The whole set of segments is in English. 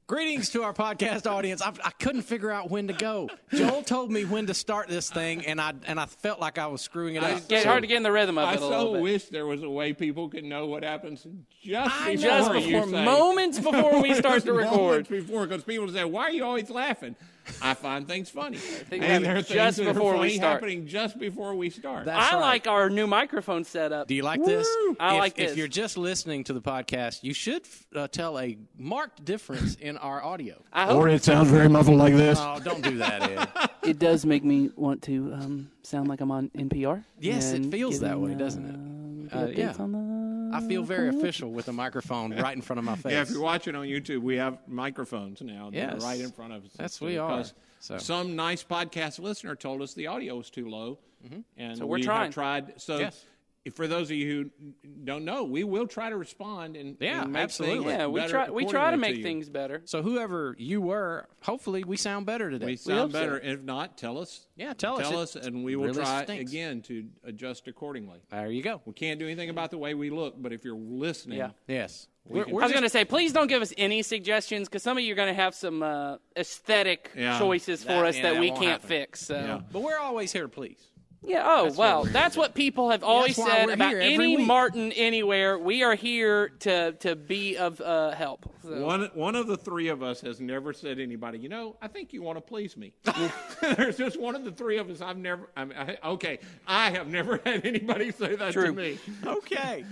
Greetings to our podcast audience. I couldn't figure out when to go. Joel told me when to start this thing, and I felt like I was screwing it up. It's hard to get in the rhythm of it a little so bit. wish there was a way people could know what happens Just before, moments before we start to record. Moments before, because people say, "Why are you always laughing?" I find things funny, and there are just things before that are we funny start. happening just before we start. I like our new microphone setup. Do you like this? I like this. If you're just listening to the podcast, you should tell a marked difference in our audio. I hope Or it sounds very muffled like this. Oh, don't do that, Ed. it does make me want to sound like I'm on NPR. Yes, it and feels that giving, way, doesn't it? updates Yeah. on the I feel very official with a microphone right in front of my face. Yeah, if you're watching on YouTube, we have microphones now that Yes. are right in front of us. That's we are. Because So. some nice podcast listener told us the audio was too low, and So we're we trying. have tried. So, Yes. for those of you who don't know, we will try to respond and Yeah, and make absolutely. things Yeah, we better try to accordingly make you. things better. So whoever you were, hopefully we sound better today. We hope sound so. better. If not, tell us. Yeah, tell us. It and we will really try stinks. again to adjust accordingly. There you go. We can't do anything about the way we look, but if you're listening, Yeah. Yes. We We're, can- we're I was just- going to say, please don't give us any suggestions because some of you are going to have some aesthetic Yeah. choices for us that we won't can't happen. fix. So. Yeah. but we're always here to please. Yeah. Oh, well, that's what people have always why said we're about here every any week. Martin anywhere. We are here to be of help. So. One of the three of us has never said to anybody, I think you want to please me. There's just one of the three of us. I have never had anybody say that to me. Okay.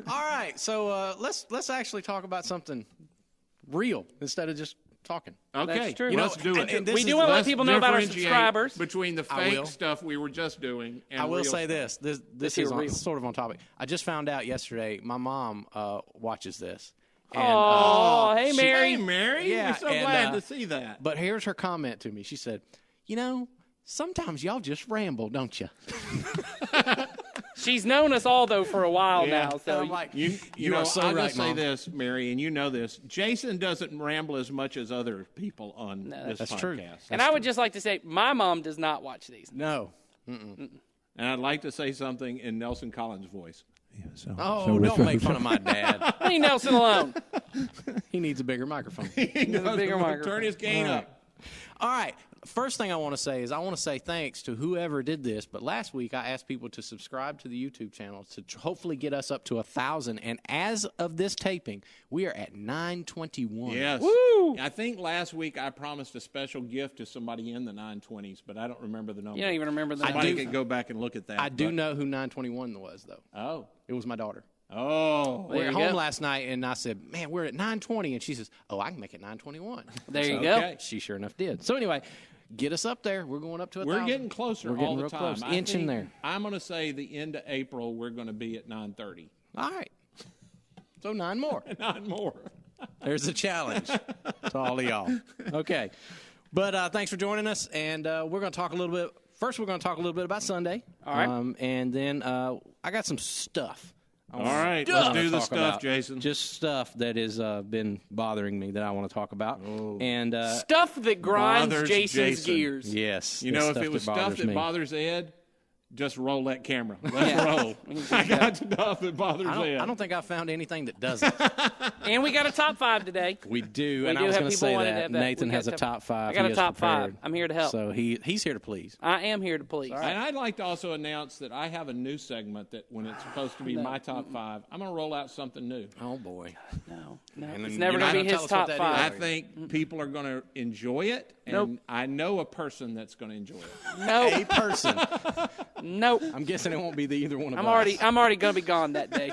All right. So let's actually talk about something real instead of just talking. Okay, That's true. let's do it. and this We is- do want to let Let's people know about our differentiate subscribers. between the I will. fake stuff we were just doing and I will real say stuff. this here is real. sort of on topic. I just found out yesterday. My mom watches this. And, Oh, hey, Mary. Hey, Mary. Yeah, We're so and, glad to see that. But here's her comment to me. She said, sometimes y'all just ramble, don't you? She's known us all, though, for a while Yeah. now. So I'm like, You You are so I'll right, just say Mom. this, Mary, and you know this. Jason doesn't ramble as much as other people on this that's podcast. true. and I would just like to say, my mom does not watch these. No. And I'd like to say something in Nelson Collins' voice. Oh, don't make fun of my dad. Leave Nelson alone. He needs a bigger microphone. a bigger microphone. Turn his gain up. All right. First thing I want to say is I want to say thanks to whoever did this. But last week I asked people to subscribe to the YouTube channel to hopefully get us up to 1,000. And as of this taping, we are at 921. Yes. Woo! I think last week I promised a special gift to somebody in the 920s, but I don't remember the number. You don't even remember the Somebody name. could go back and look at that. I do but- know who 921 was, though. Oh. It was my daughter. Oh. We were you at home go. last night, and I said, man, we're at 920. And she says, oh, I can make it 921. There you Okay. go. She sure enough did. So anyway, get us up there. We're going up to 1,000. We're getting closer We're getting all the real time. close. I Inching think there. I'm going to say the end of April we're going to be at 9:30. All right. So 9 more. Not more. There's a challenge to all of y'all. Okay. But thanks for joining us. And we're going to talk a little bit. First, we're going to talk a little bit about Sunday. All right. And then I got some stuff. All right, Stuff let's do to the talk stuff, about. Jason. Just stuff that has been bothering me that I want to talk about. And Stuff that grinds Bothers Jason's Jason. gears. yes, You the know, if it was stuff that me. bothers Ed, just roll that camera. Let's roll. I got stuff that bothers Ed. I don't think I found anything that doesn't. And we got a top 5 today. We do, We and do I was have going to people say wanting to that have that. Nathan We got has a top- top 5. I got he a has top prepared. 5. I'm here to help. So he's here to please. I am here to please. And I'd like to also announce that I have a new segment that when it's supposed to be my top 5, I'm going to roll out something new. Oh boy. No, And it's then never you're going not to be gonna his tell us what top that 5. I is. think people are going to enjoy it, and Nope. I know a person that's going to enjoy it. Nope. A person. Nope. I'm guessing it won't be either one of I'm us. already going to be gone that day.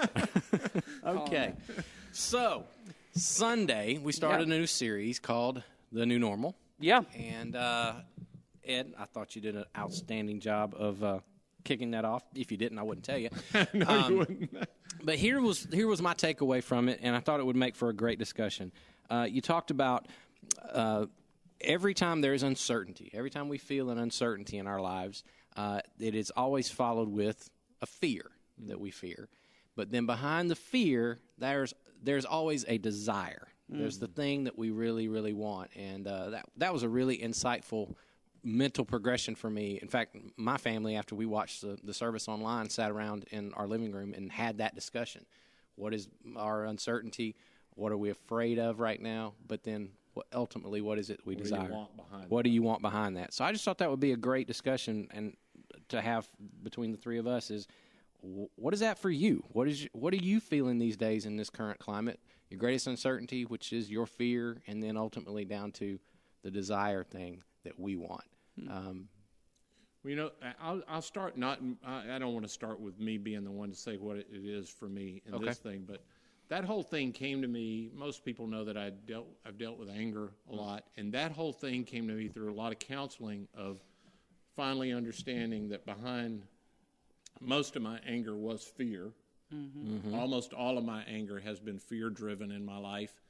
Okay. So, Sunday, we started Yeah. a new series called The New Normal. Yeah. And, Ed, I thought you did an outstanding job of kicking that off. If you didn't, I wouldn't tell you. No, you wouldn't. But here was my takeaway from it, and I thought it would make for a great discussion. You talked about every time there is uncertainty, every time we feel an uncertainty in our lives, it is always followed with a fear that we fear. But then behind the fear, there's always a desire. There's the thing that we really, really want, and that was a really insightful mental progression for me. In fact, my family, after we watched the service online, sat around in our living room and had that discussion. What is our uncertainty? What are we afraid of right now? But then ultimately, what is it we What do you desire? want behind What do you want behind that? So I just thought that would be a great discussion and to have between the three of us is, what is that for you? What are you feeling these days in this current climate? Your greatest uncertainty, which is your fear, and then ultimately down to the desire thing that we want. Well, you know, I'll start not. I don't want to start with me being the one to say what it is for me in this thing, but that whole thing came to me. Most people know that I've dealt with anger a lot, and that whole thing came to me through a lot of counseling of finally understanding that behind most of my anger was fear. Almost all of my anger has been fear-driven in my life,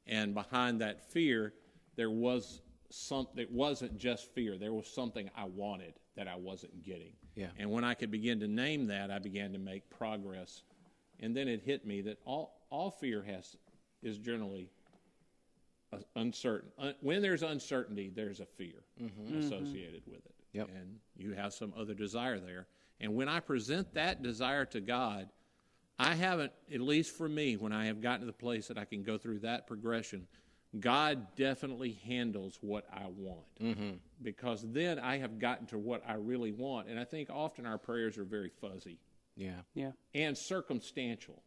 and behind that fear, there was something. It wasn't just fear. There was something I wanted that I wasn't getting. Yeah. And when I could begin to name that, I began to make progress. And then it hit me that all fear is generally uncertain. When there's uncertainty, there's a fear associated with it. Yep. And you have some other desire there. And when I present that desire to God, I haven't, at least for me, when I have gotten to the place that I can go through that progression, God definitely handles what I want. Because then I have gotten to what I really want. And I think often our prayers are very fuzzy. Yeah. And circumstantial.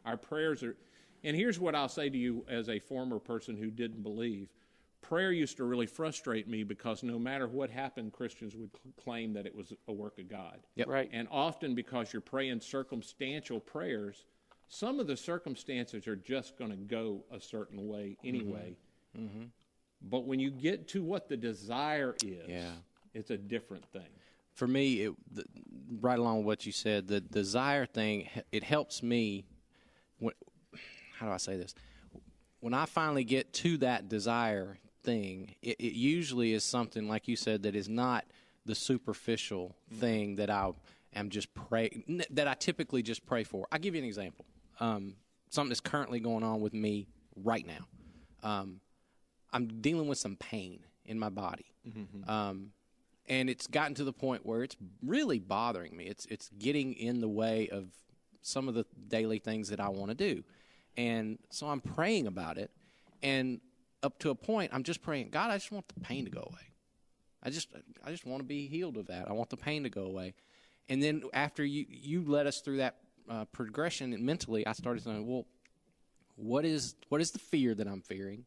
Our prayers are, and here's what I'll say to you as a former person who didn't believe. Prayer used to really frustrate me because no matter what happened, Christians would claim that it was a work of God. Yep. Right. And often because you're praying circumstantial prayers, some of the circumstances are just going to go a certain way anyway. But when you get to what the desire is, it's a different thing. For me, right along with what you said, the desire thing, it helps me. How do I say this? When I finally get to that desire thing, it usually is something, like you said, that is not the superficial thing that I am just that I typically just pray for. I'll give you an example. Something that's currently going on with me right now. I'm dealing with some pain in my body. And it's gotten to the point where it's really bothering me. It's getting in the way of some of the daily things that I want to do. And so I'm praying about it. And up to a point, I'm just praying, God, I just want the pain to go away. I just want to be healed of that. I want the pain to go away. And then after you led us through that progression and mentally, I started saying, well, what is the fear that I'm fearing?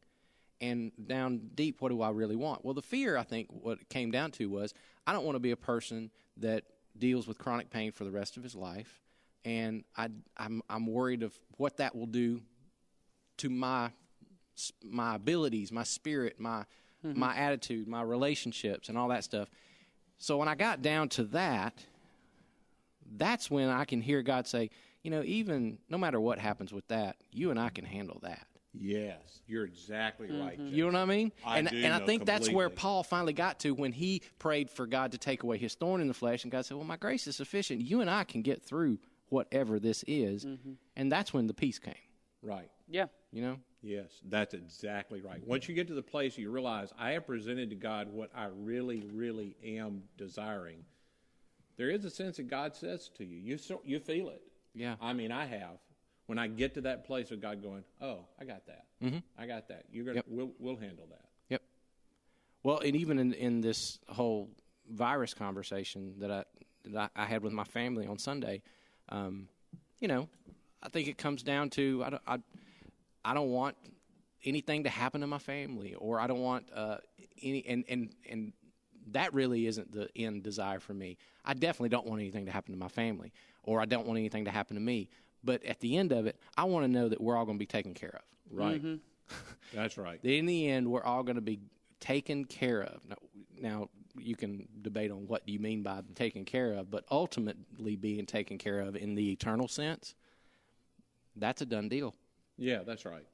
And down deep, what do I really want? Well, the fear, I think, what it came down to was I don't want to be a person that deals with chronic pain for the rest of his life, and I'm worried of what that will do to my abilities, my spirit, my attitude, my relationships, and all that stuff. So when I got down to that, that's when I can hear God say, even no matter what happens with that, you and I can handle that. Yes, you're exactly right, Jeff. You know what I mean? I and do I know think that's where completely. Paul finally got to when he prayed for God to take away his thorn in the flesh, and God said, well, my grace is sufficient. You and I can get through whatever this is. And that's when the peace came, Right. Yeah. Yes, that's exactly right. Once you get to the place you realize I have presented to God what I really, really am desiring, there is a sense that God says to you. You feel it. Yeah. I mean, I have. When I get to that place of God going, oh, I got that. I got that. You're gonna. We'll handle that. Yep. Well, and even in this whole virus conversation that I had with my family on Sunday, I think it comes down to I don't want anything to happen to my family, or I don't want any and that really isn't the end desire for me. I definitely don't want anything to happen to my family, or I don't want anything to happen to me. But at the end of it, I want to know that we're all going to be taken care of. Right. That's right. In the end, we're all going to be taken care of. Now, you can debate on what you mean by taken care of, but ultimately being taken care of in the eternal sense, that's a done deal. Yeah, that's right.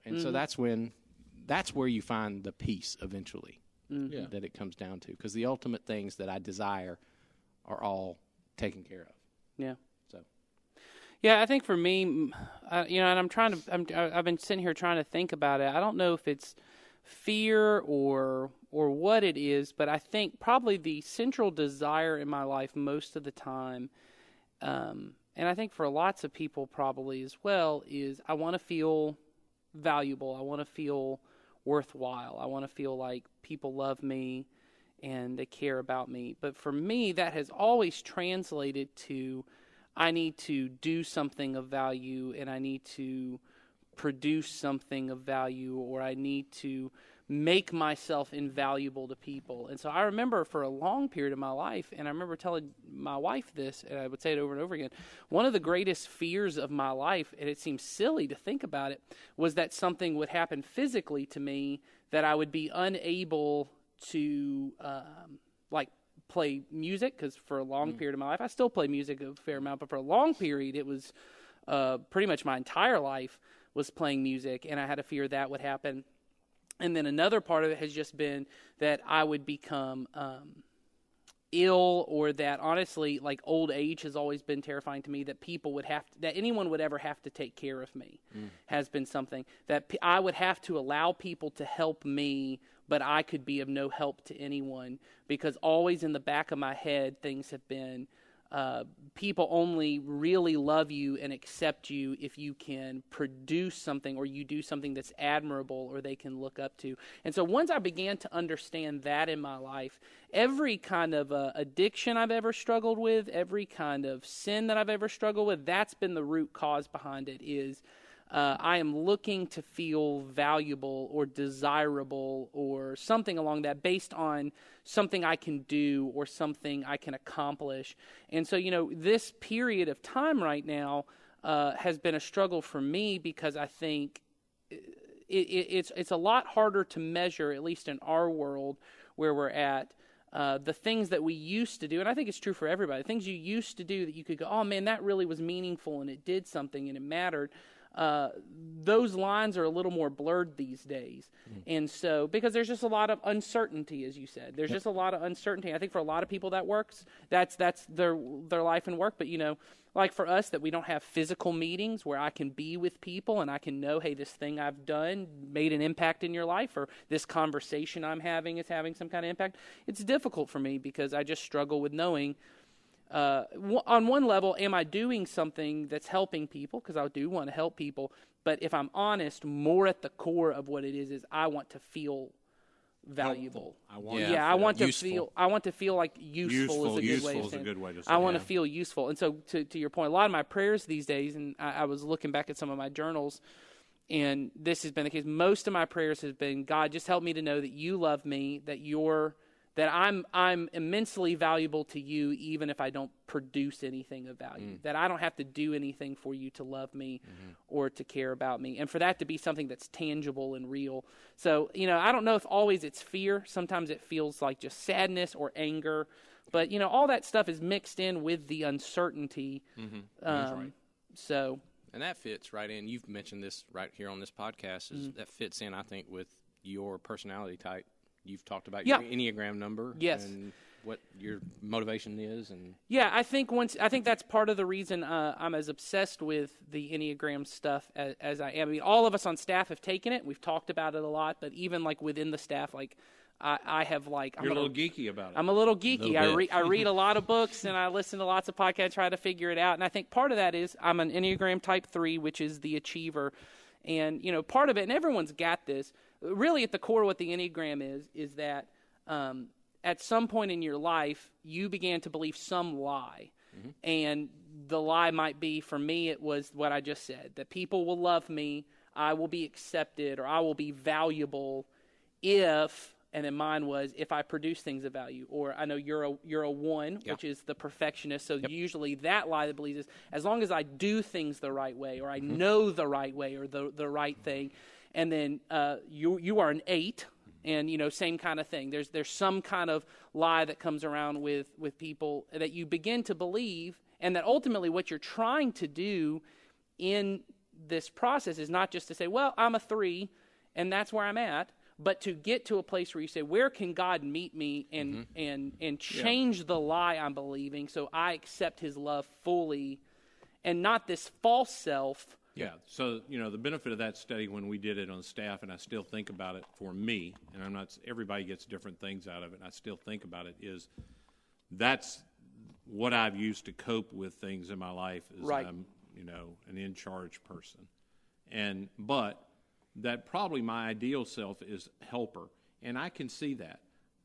And so that's where you find the peace eventually that it comes down to, because the ultimate things that I desire are all taken care of. Yeah. So. Yeah, I think for me, and I've been sitting here trying to think about it. I don't know if it's fear or what it is, but I think probably the central desire in my life most of the time, and I think for lots of people probably as well, is I want to feel valuable. I want to feel worthwhile. I want to feel like people love me and they care about me. But for me, that has always translated to I need to do something of value, and I need to produce something of value, or I need to make myself invaluable to people. And so I remember for a long period of my life, and I remember telling my wife this, and I would say it over and over again, one of the greatest fears of my life, and it seems silly to think about it, was that something would happen physically to me that I would be unable to play music, because for a long period of my life, I still play music a fair amount, but for a long period, it was pretty much my entire life was playing music, and I had a fear that would happen. And then another part of it has just been that I would become ill, or that honestly, like, old age has always been terrifying to me, that people would have to, that anyone would ever have to take care of me has been something that I would have to allow people to help me, but I could be of no help to anyone, because always in the back of my head, things have been, people only really love you and accept you if you can produce something, or you do something that's admirable, or they can look up to. And so once I began to understand that in my life, every kind of addiction I've ever struggled with, every kind of sin that I've ever struggled with, that's been the root cause behind it, is I am looking to feel valuable or desirable or something along that, based on something I can do or something I can accomplish. And so, this period of time right now has been a struggle for me, because I think it's a lot harder to measure, at least in our world where we're at, the things that we used to do, and I think it's true for everybody, things you used to do that you could go, oh man, that really was meaningful and it did something and it mattered. Those lines are a little more blurred these days. And so, because there's just a lot of uncertainty, as you said, there's just a lot of uncertainty. I think for a lot of people that works, that's their life and work. But, like for us, that we don't have physical meetings where I can be with people and I can know, hey, this thing I've done made an impact in your life, or this conversation I'm having is having some kind of impact. It's difficult for me, because I just struggle with knowing, on one level, am I doing something that's helping people? Because I do want to help people. But if I'm honest, more at the core of what it is I want to feel valuable. I want to feel like useful is a good way of saying it. I want to feel useful. And so to your point, a lot of my prayers these days, and I was looking back at some of my journals, and this has been the case. Most of my prayers have been, God, just help me to know that you love me, that I'm immensely valuable to you, even if I don't produce anything of value, that I don't have to do anything for you to love me or to care about me, and for that to be something that's tangible and real. So, I don't know if always it's fear. Sometimes it feels like just sadness or anger, but, all that stuff is mixed in with the uncertainty. That's right. So, and that fits right in. You've mentioned this right here on this podcast. That fits in, I think, with your personality type. You've talked about your Enneagram number, and what your motivation is, and I think that's part of the reason I'm as obsessed with the Enneagram stuff as I am. I mean, all of us on staff have taken it. We've talked about it a lot, but even like within the staff, like I have like you're a little geeky about it. I'm a little geeky. I read a lot of books and I listen to lots of podcasts, try to figure it out. And I think part of that is I'm an Enneagram Type 3, which is the achiever, and part of it, and everyone's got this. Really, at the core of what the Enneagram is that at some point in your life, you began to believe some lie. And the lie might be, for me, it was what I just said, that people will love me, I will be accepted, or I will be valuable if, and then mine was, if I produce things of value. Or I know you're a one, which is the perfectionist. So usually that lie that believes is, as long as I do things the right way, or I know the right way, or the right thing, and then you are an 8, and same kind of thing. There's some kind of lie that comes around with people that you begin to believe, and that ultimately what you're trying to do in this process is not just to say, well, I'm a 3, and that's where I'm at, but to get to a place where you say, where can God meet me and change the lie I'm believing, so I accept His love fully, and not this false self. Yeah, so, the benefit of that study when we did it on staff, and I still think about it for me, and everybody gets different things out of it, and I still think about it, is that's what I've used to cope with things in my life, is I'm, an in-charge person. But that probably my ideal self is helper, and I can see that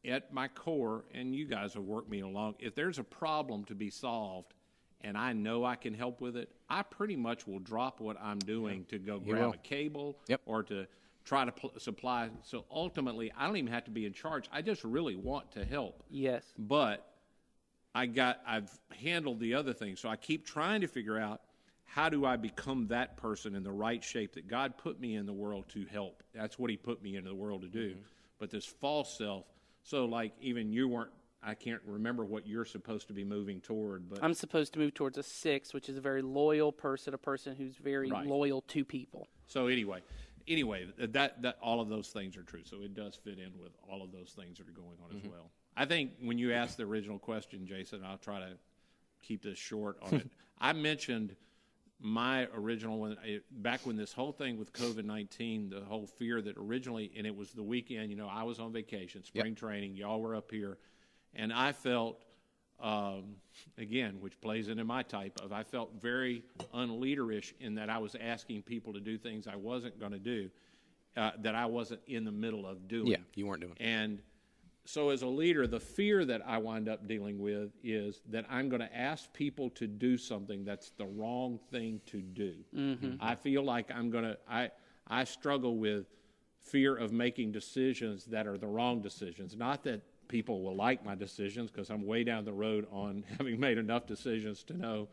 at my core. And you guys have worked me along. If there's a problem to be solved, and I know I can help with it, I pretty much will drop what I'm doing to go grab a cable or to try to supply. So ultimately, I don't even have to be in charge. I just really want to help. Yes. But I've handled the other things. So I keep trying to figure out, how do I become that person in the right shape that God put me in the world to help? That's what he put me into the world to do. But this false self, so like even you weren't, I can't remember what you're supposed to be moving toward. But I'm supposed to move towards a 6, which is a very loyal person, a person who's very loyal to people. So anyway, that all of those things are true. So it does fit in with all of those things that are going on as well. I think when you asked the original question, Jason, I'll try to keep this short on it. I mentioned my original one, back when this whole thing with COVID-19, the whole fear that originally, and it was the weekend, I was on vacation, spring training, y'all were up here, and I felt, again, which plays into my type of, I felt very unleaderish in that I was asking people to do things I wasn't going to do, that I wasn't in the middle of doing. Yeah, you weren't doing. And so as a leader, the fear that I wind up dealing with is that I'm going to ask people to do something that's the wrong thing to do. I feel like I struggle with fear of making decisions that are the wrong decisions. Not that people will like my decisions, because I'm way down the road on having made enough decisions to know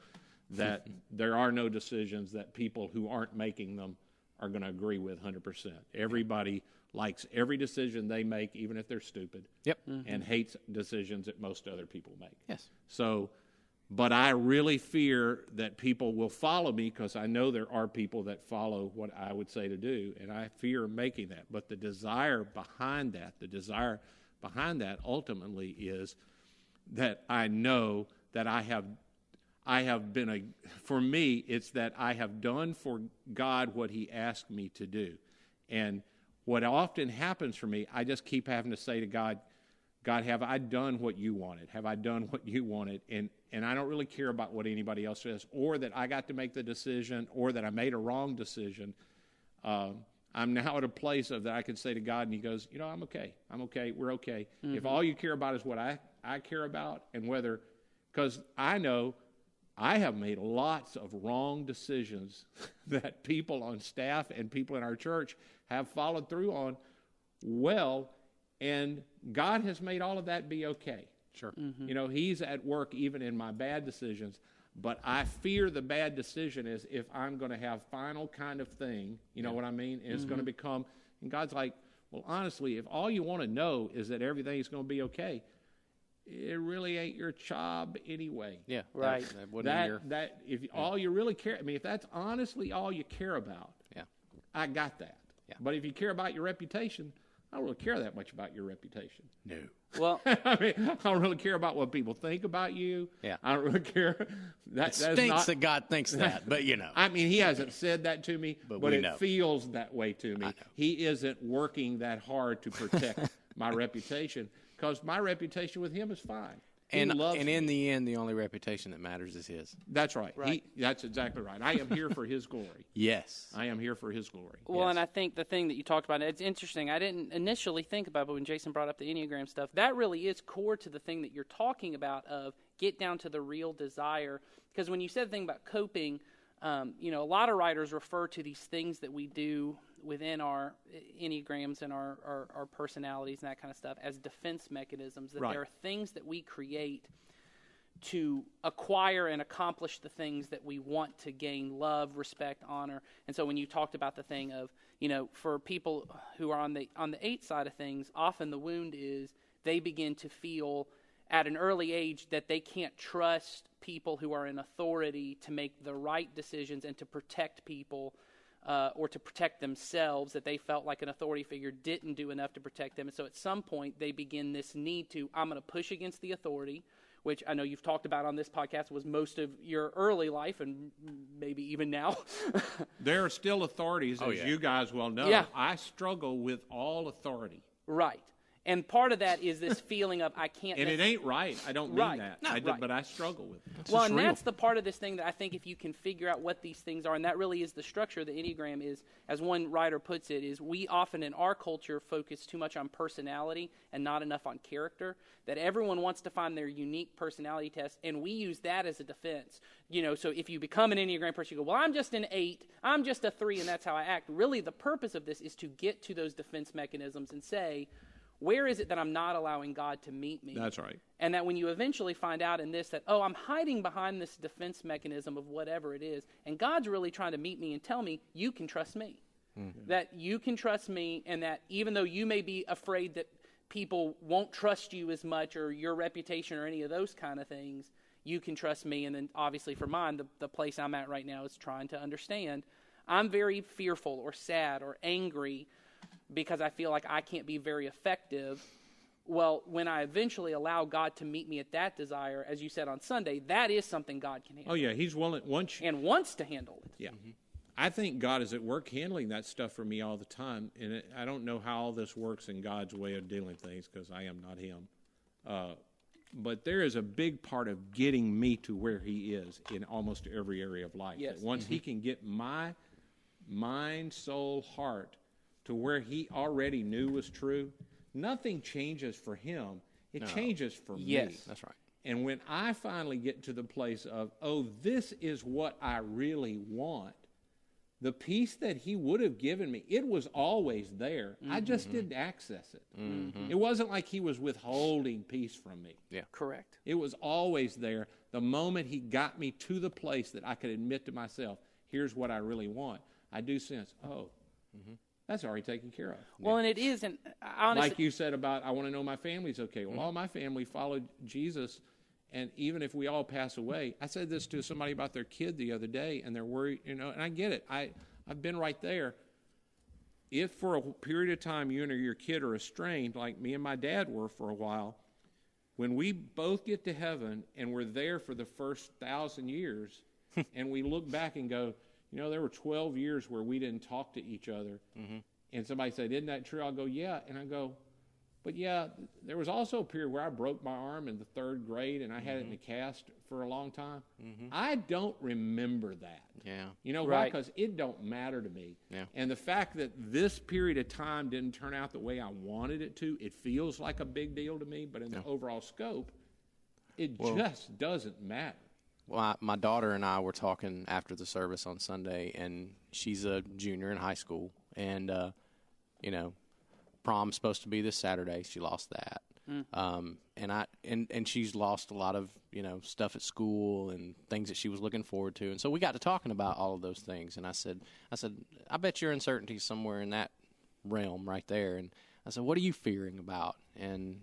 that there are no decisions that people who aren't making them are going to agree with 100%. Everybody likes every decision they make, even if they're stupid, and hates decisions that most other people make. Yes. So, but I really fear that people will follow me, because I know there are people that follow what I would say to do, and I fear making that. But the desire behind that ultimately is that I know that I have been for me, it's that I have done for God what he asked me to do. And what often happens for me, I just keep having to say to God, have I done what you wanted? Have I done what you wanted? And I don't really care about what anybody else says, or that I got to make the decision, or that I made a wrong decision. I'm now at a place of that I can say to God, and he goes, I'm okay. I'm okay. We're okay. If all you care about is what I care about, and whether, because I know I have made lots of wrong decisions that people on staff and people in our church have followed through on well, and God has made all of that be okay. Sure. He's at work even in my bad decisions, but I fear the bad decision is if I'm going to have final kind of thing, you know what I mean? And it's going to become, and God's like, well, honestly, if all you want to know is that everything's going to be okay, it really ain't your job anyway. Yeah, right. If all you really care, if that's honestly all you care about, I got that. Yeah. But if you care about your reputation, I don't really care that much about your reputation. No. Well, I don't really care about what people think about you. Yeah. I don't really care. It stinks that God thinks that, but he hasn't said that to me, but it know. feels that way to me. He isn't working that hard to protect my reputation, because my reputation with him is fine. And in the end, the only reputation that matters is his. That's right. That's exactly right. I am here for his glory. Yes. I am here for his glory. Well, and I think the thing that you talked about, it's interesting. I didn't initially think about it, but when Jason brought up the Enneagram stuff, that really is core to the thing that you're talking about of get down to the real desire. Because when you said the thing about coping, a lot of writers refer to these things that we do within our Enneagrams and our personalities and that kind of stuff as defense mechanisms, that there are things that we create to acquire and accomplish the things that we want to gain: love, respect, honor. And so when you talked about the thing of, for people who are on the 8 side of things, often the wound is they begin to feel at an early age that they can't trust people who are in authority to make the right decisions and to protect people, or to protect themselves, that they felt like an authority figure didn't do enough to protect them. And so at some point they begin this need to, I'm going to push against the authority, which I know you've talked about on this podcast was most of your early life and maybe even now. There are still authorities, as you guys well know. Yeah. I struggle with all authority. Right. And part of that is this feeling of I can't. And it ain't right. I don't mean Right. that. No, right. But I struggle with it. Well, and that's the part of this thing that I think if you can figure out what these things are, and that really is the structure of the Enneagram is, as one writer puts it, is we often in our culture focus too much on personality and not enough on character, that everyone wants to find their unique personality test, and we use that as a defense. So if you become an Enneagram person, you go, well, I'm just an 8, I'm just a 3, and that's how I act. Really, the purpose of this is to get to those defense mechanisms and say, where is it that I'm not allowing God to meet me? That's right. And that when you eventually find out in this that, oh, I'm hiding behind this defense mechanism of whatever it is, and God's really trying to meet me and tell me, you can trust me. Mm-hmm. That you can trust me, and that even though you may be afraid that people won't trust you as much or your reputation or any of those kind of things, you can trust me. And then obviously for mine, the place I'm at right now is trying to understand. I'm very fearful or sad or angry because I feel like I can't be very effective. Well, when I eventually allow God to meet me at that desire, as you said on Sunday, that is something God can handle. Oh, yeah, he's willing, and wants to handle it. Yeah. Mm-hmm. I think God is at work handling that stuff for me all the time, and I don't know how all this works in God's way of dealing with things because I am not him. But there is a big part of getting me to where he is in almost every area of life. Yes. That once he can get my mind, soul, heart to where he already knew was true, nothing changes for him. It changes for me. Yes, that's right. And when I finally get to the place of, oh, this is what I really want, the peace that he would have given me, it was always there. Mm-hmm. I just didn't access it. Mm-hmm. It wasn't like he was withholding peace from me. Yeah, correct. It was always there. The moment he got me to the place that I could admit to myself, here's what I really want, I do sense, that's already taken care of. Well, and it is, and honestly, like you said about, I want to know my family's okay. Well, all my family followed Jesus, and even if we all pass away, I said this to somebody about their kid the other day, and they're worried, and I get it. I've been right there. If for a period of time you and your kid are estranged, like me and my dad were for a while, when we both get to heaven and we're there for the first 1,000 years, and we look back and go, there were 12 years where we didn't talk to each other. Mm-hmm. And somebody said, isn't that true? I'll go, yeah. And I go, but yeah, there was also a period where I broke my arm in the 3rd grade and I had it in a cast for a long time. Mm-hmm. I don't remember that. Yeah. You know why? Because it don't matter to me. Yeah. And the fact that this period of time didn't turn out the way I wanted it to, it feels like a big deal to me. But in the overall scope, it just doesn't matter. Well, my daughter and I were talking after the service on Sunday, and she's a junior in high school, and prom's supposed to be this Saturday. She lost that, and she's lost a lot of stuff at school and things that she was looking forward to, and so we got to talking about all of those things. And I said, I bet your uncertainty somewhere in that realm right there. And I said, what are you fearing about? And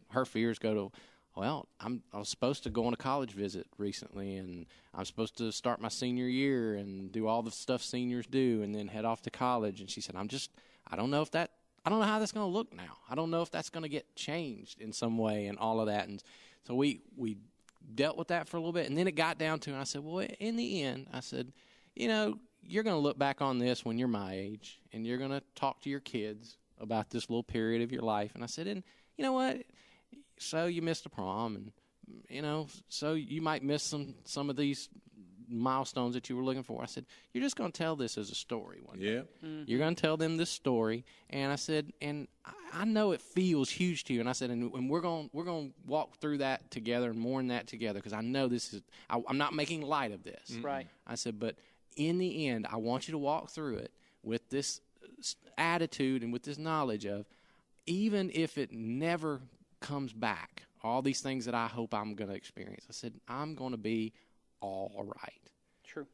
her fears go to, well, I was supposed to go on a college visit recently, and I'm supposed to start my senior year and do all the stuff seniors do and then head off to college. And she said, I don't know how that's going to look now. I don't know if that's going to get changed in some way and all of that. And so we dealt with that for a little bit, and then it got down to, and I said, well, in the end, I said, you're going to look back on this when you're my age, and you're going to talk to your kids about this little period of your life. And I said, and you know what? So you missed a prom, and, so you might miss some of these milestones that you were looking for. I said, you're just going to tell this as a story one day. Mm-hmm. You're going to tell them this story. And I said, and I know it feels huge to you. And I said, and we're going to walk through that together and mourn that together, because I know this is, I'm not making light of this. Mm-hmm. Right. I said, but in the end, I want you to walk through it with this attitude and with this knowledge of, even if it never comes back, all these things that I hope I'm going to experience, I said, I'm going to be all right. True.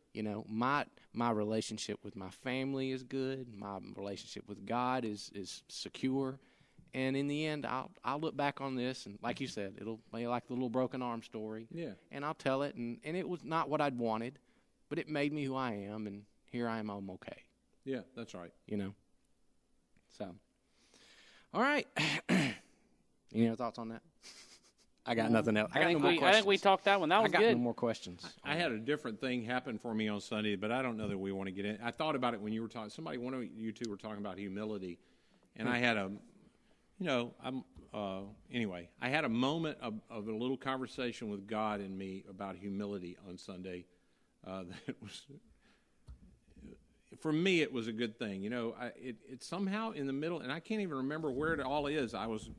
My relationship with my family is good. My relationship with God is secure. And in the end, I'll look back on this, and like you said, it'll be like the little broken arm story. Yeah. And I'll tell it, and it was not what I'd wanted, but it made me who I am, and here I am, I'm okay. Yeah, that's right. So, all right. Any other thoughts on that? I got nothing else. I think we talked that one. That was good. I got no more questions. I had a different thing happen for me on Sunday, but I don't know that we want to get in. I thought about it when you were talking. One of you two were talking about humility, and I had Anyway, I had a moment of a little conversation with God and me about humility on Sunday. That was, for me, it was a good thing. It somehow in the middle, and I can't even remember where it all is. I was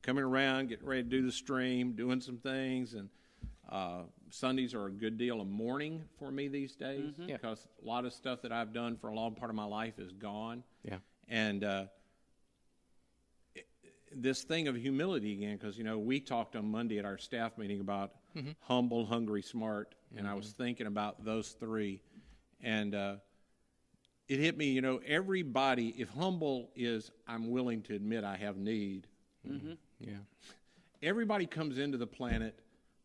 coming around, getting ready to do the stream, doing some things, and Sundays are a good deal of mourning for me these days because a lot of stuff that I've done for a long part of my life is gone. Yeah. And this thing of humility again, because, we talked on Monday at our staff meeting about humble, hungry, smart, and I was thinking about those three. And it hit me, everybody, if humble is I'm willing to admit I have need, everybody comes into the planet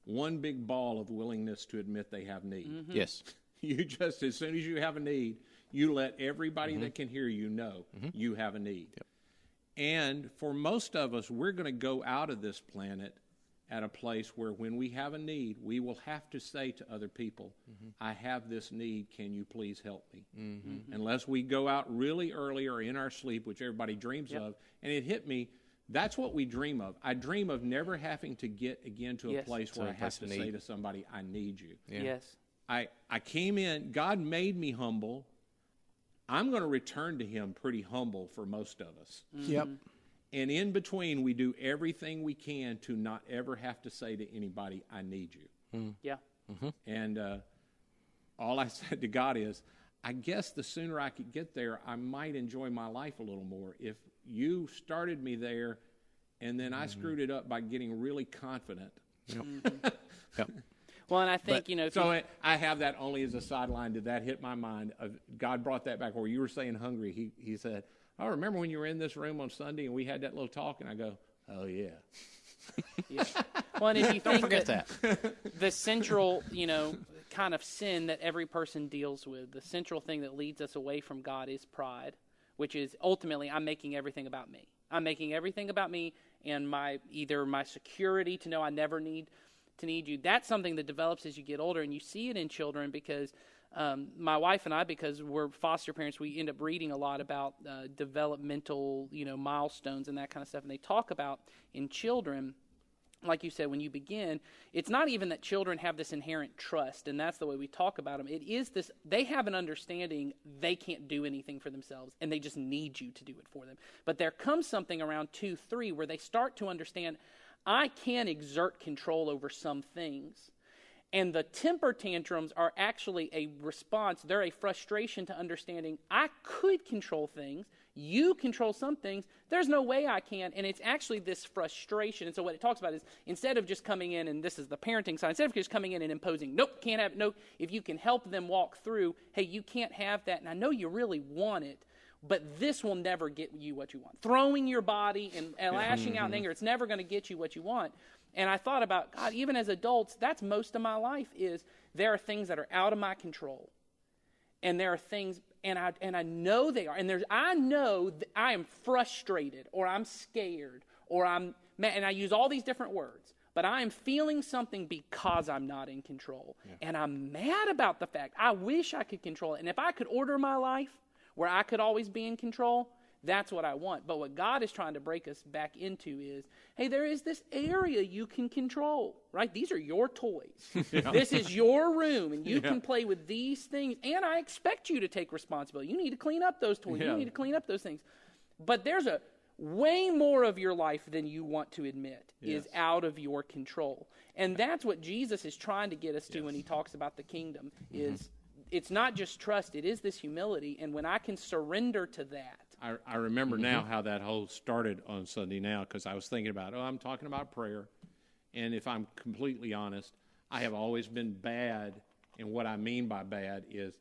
one big ball of willingness to admit they have need. Yes. You just, as soon as you have a need, you let everybody that can hear you know you have a need. Yep. And for most of us, we're going to go out of this planet at a place where when we have a need, we will have to say to other people, I have this need, can you please help me? Unless we go out really early or in our sleep, which everybody dreams of. And it hit me, that's what we dream of. I dream of never having to get again to a place where I have to say to somebody, I need you. Yeah. Yes. I came in, God made me humble. I'm going to return to him pretty humble for most of us. Yep. And in between, we do everything we can to not ever have to say to anybody, I need you. Yeah. And all I said to God is, I guess the sooner I could get there, I might enjoy my life a little more. If you started me there and then I screwed it up by getting really confident. Yep. Well, and I think, if I have that only as a sideline. Did that hit my mind? God brought that back where you were saying hungry. He said, I remember when you were in this room on Sunday and we had that little talk, and I go, oh, yeah. Well, and if you think forget that. the central, kind of sin that every person deals with, the central thing that leads us away from God is pride, which is ultimately I'm making everything about me. I'm making everything about me and either my security to know I never need you. That's something that develops as you get older, and you see it in children because my wife and I, because we're foster parents, we end up reading a lot about developmental, milestones and that kind of stuff. And they talk about in children, like you said, when you begin, it's not even that children have this inherent trust, and that's the way we talk about them. It is this, they have an understanding they can't do anything for themselves, and they just need you to do it for them. But there comes something around 2, 3 where they start to understand, I can exert control over some things. And the temper tantrums are actually a response. They're a frustration to understanding I could control things. You control some things. There's no way I can. And it's actually this frustration. And so what it talks about is instead of just coming in, and this is the parenting side, instead of just coming in and imposing, nope, can't have, nope, if you can help them walk through, hey, you can't have that. And I know you really want it, but this will never get you what you want. Throwing your body and lashing out in anger, it's never going to get you what you want. And I thought about, God, even as adults, that's most of my life is there are things that are out of my control. And there are things, and I know they are. And I know that I am frustrated or I'm scared or I'm mad. And I use all these different words. But I am feeling something because I'm not in control. Yeah. And I'm mad about the fact. I wish I could control it. And if I could order my life where I could always be in control, that's what I want. But what God is trying to break us back into is, hey, there is this area you can control, right? These are your toys. Yeah. This is your room, and you can play with these things. And I expect you to take responsibility. You need to clean up those toys. You need to clean up those things. But there's a way more of your life than you want to admit is out of your control. And that's what Jesus is trying to get us to when he talks about the kingdom is it's not just trust, it is this humility. And when I can surrender to that. I remember now how that whole started on Sunday now because I was thinking about, I'm talking about prayer. And if I'm completely honest, I have always been bad. And what I mean by bad is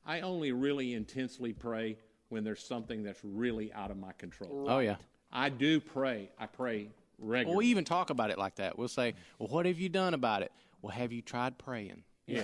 I only really intensely pray when there's something that's really out of my control. Oh, yeah. I do pray. I pray regularly. Well, we even talk about it like that. We'll say, well, what have you done about it? Well, have you tried praying? Yeah.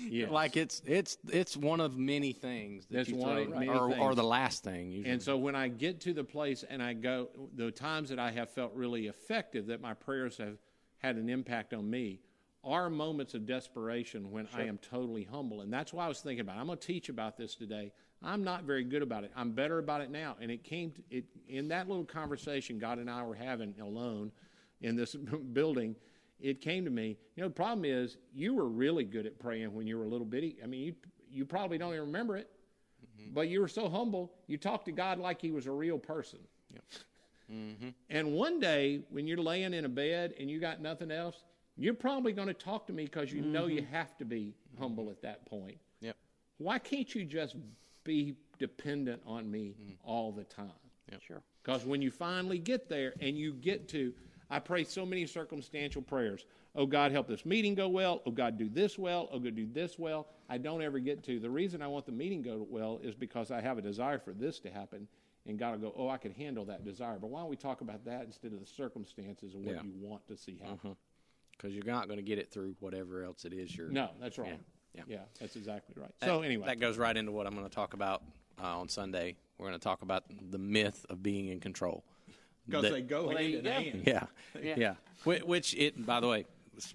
Yes. Like it's one of many things that That's you one throw, of many or things. the last thing usually. And so when I get to the place and I go, the times that I have felt really effective, that my prayers have had an impact on me, are moments of desperation when I am totally humble. And that's why I was thinking about it. I'm going to teach about this today. I'm not very good about it. I'm better about it now. And it came to, it in that little conversation God and I were having alone in this building. It came to me, the problem is you were really good at praying when you were a little bitty. I mean, you probably don't even remember it, but you were so humble. You talked to God like he was a real person. Yep. Mm-hmm. And one day when you're laying in a bed and you got nothing else, you're probably going to talk to me because you know you have to be humble at that point. Yep. Why can't you just be dependent on me all the time? Yep. Sure. Because when you finally get there and you get to, I pray so many circumstantial prayers. Oh, God, help this meeting go well. Oh, God, do this well. Oh, God, do this well. I don't ever get to. The reason I want the meeting to go well is because I have a desire for this to happen. And God will go, I can handle that desire. But why don't we talk about that instead of the circumstances of what you want to see happen? Because you're not going to get it through whatever else it is you're... No, that's right. Yeah. That's exactly right. So anyway. That goes right into what I'm going to talk about on Sunday. We're going to talk about the myth of being in control. Because they go hand in hand. Yeah. Which, by the way,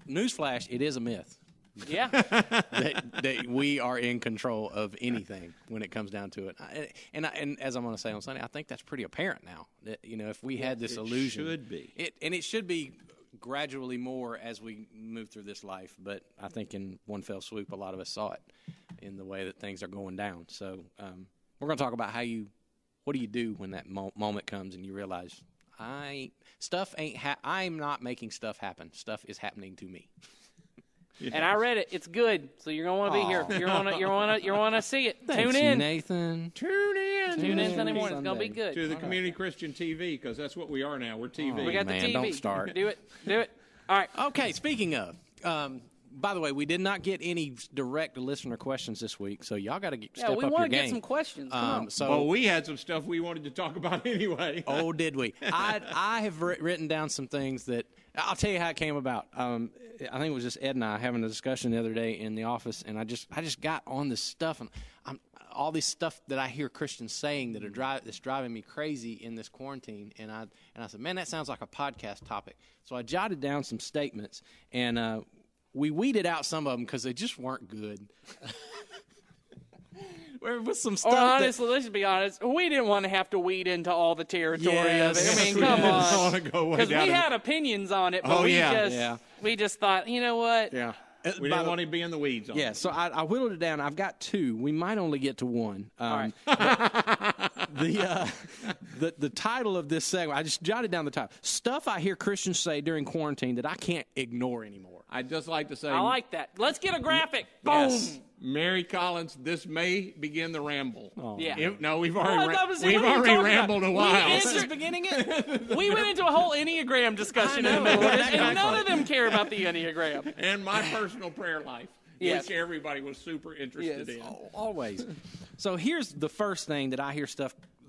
newsflash, it is a myth. Yeah. that we are in control of anything when it comes down to it. And as I'm going to say on Sunday, I think that's pretty apparent now. That, if we had this illusion. It should be. It should be gradually more as we move through this life. But I think in one fell swoop, a lot of us saw it in the way that things are going down. So we're going to talk about what do you do when that moment comes and you realize I'm not making stuff happen. Stuff is happening to me. Yes. And I read it. It's good. So you're gonna want to be here. You want to see it. Thanks, Tune in, Nathan. Tune in Sunday morning. It's gonna be good. To the Community Christian TV, because that's what we are now. We're TV. We got the TV. Don't start. Do it. All right. Okay. Speaking of, by the way, we did not get any direct listener questions this week, so y'all got to step up your game. We want to get some questions. Come on. Well, we had some stuff we wanted to talk about anyway. Oh, did we? I have written down some things that I'll tell you how it came about. I think it was just Ed and I having a discussion the other day in the office, and I just got on this stuff, and all this stuff that I hear Christians saying that's driving me crazy in this quarantine, and I said, man, that sounds like a podcast topic. So I jotted down some statements, and we weeded out some of them because they just weren't good. With some stuff. Or honestly, let's be honest, we didn't want to have to weed into all the territory of it. I mean, come on. Because we had opinions on it, but we just thought, you know what? Yeah. We didn't want to be in the weeds on it. Yeah, so I whittled it down. I've got two. We might only get to one. All right. The title of this segment, I just jotted down the title. Stuff I hear Christians say during quarantine that I can't ignore anymore. I'd just like to say... I like that. Let's get a graphic. Boom. Yes. Mary Collins, this may begin the ramble. Oh. Yeah. No, we've already rambled a while. This is beginning it? We went into a whole Enneagram discussion in the middle of this, and none of them care about the Enneagram. And my personal prayer life, which everybody was super interested in. Always. So here's the first thing that I hear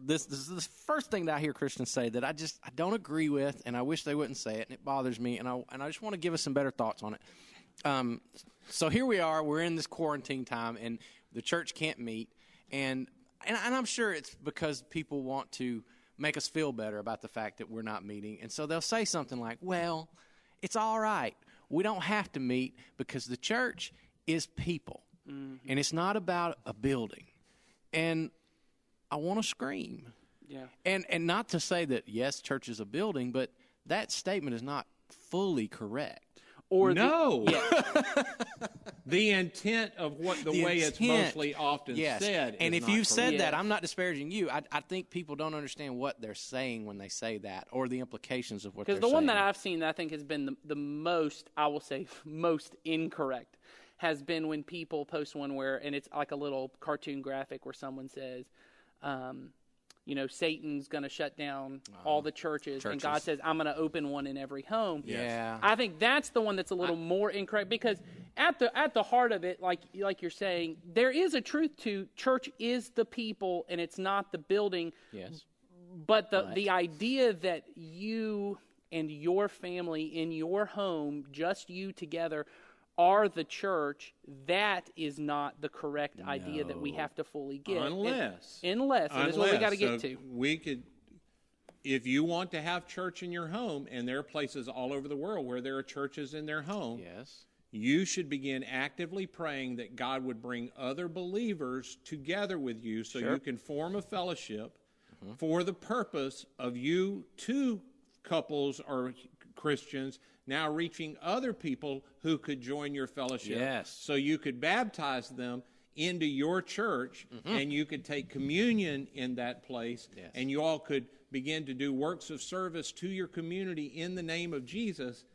This is the first thing that I hear Christians say that I don't agree with, and I wish they wouldn't say it, and it bothers me, and I just want to give us some better thoughts on it. So here we are, we're in this quarantine time, and the church can't meet, and I'm sure it's because people want to make us feel better about the fact that we're not meeting, and so they'll say something like, well, it's all right. We don't have to meet because the church is people, and it's not about a building, and I want to scream. Yeah. And not to say that, yes, church is a building, but that statement is not fully correct. Or no. The intent of the way it's mostly often said and is if not you said correct. that, I'm not disparaging you. I think people don't understand what they're saying when they say that or the implications of what they're saying. Because the one that I've seen that I think has been the most, I will say, most incorrect has been when people post one where, and it's like a little cartoon graphic where someone says, Satan's going to shut down all the churches, and God says, I'm going to open one in every home. Yeah. I think that's the one that's a little more incorrect, because at the heart of it, like you're saying, there is a truth to church is the people and it's not the building. Yes. But the idea that you and your family in your home, just you together, are the church, that is not the correct idea that we have to fully get. Unless. And that's what we got to get to. We could, if you want to have church in your home, and there are places all over the world where there are churches in their home, Yes. you should begin actively praying that God would bring other believers together with you so you can form a fellowship for the purpose of you two couples or Christians now reaching other people who could join your fellowship. Yes. So you could baptize them into your church, and you could take communion in that place, and you all could begin to do works of service to your community in the name of Jesus.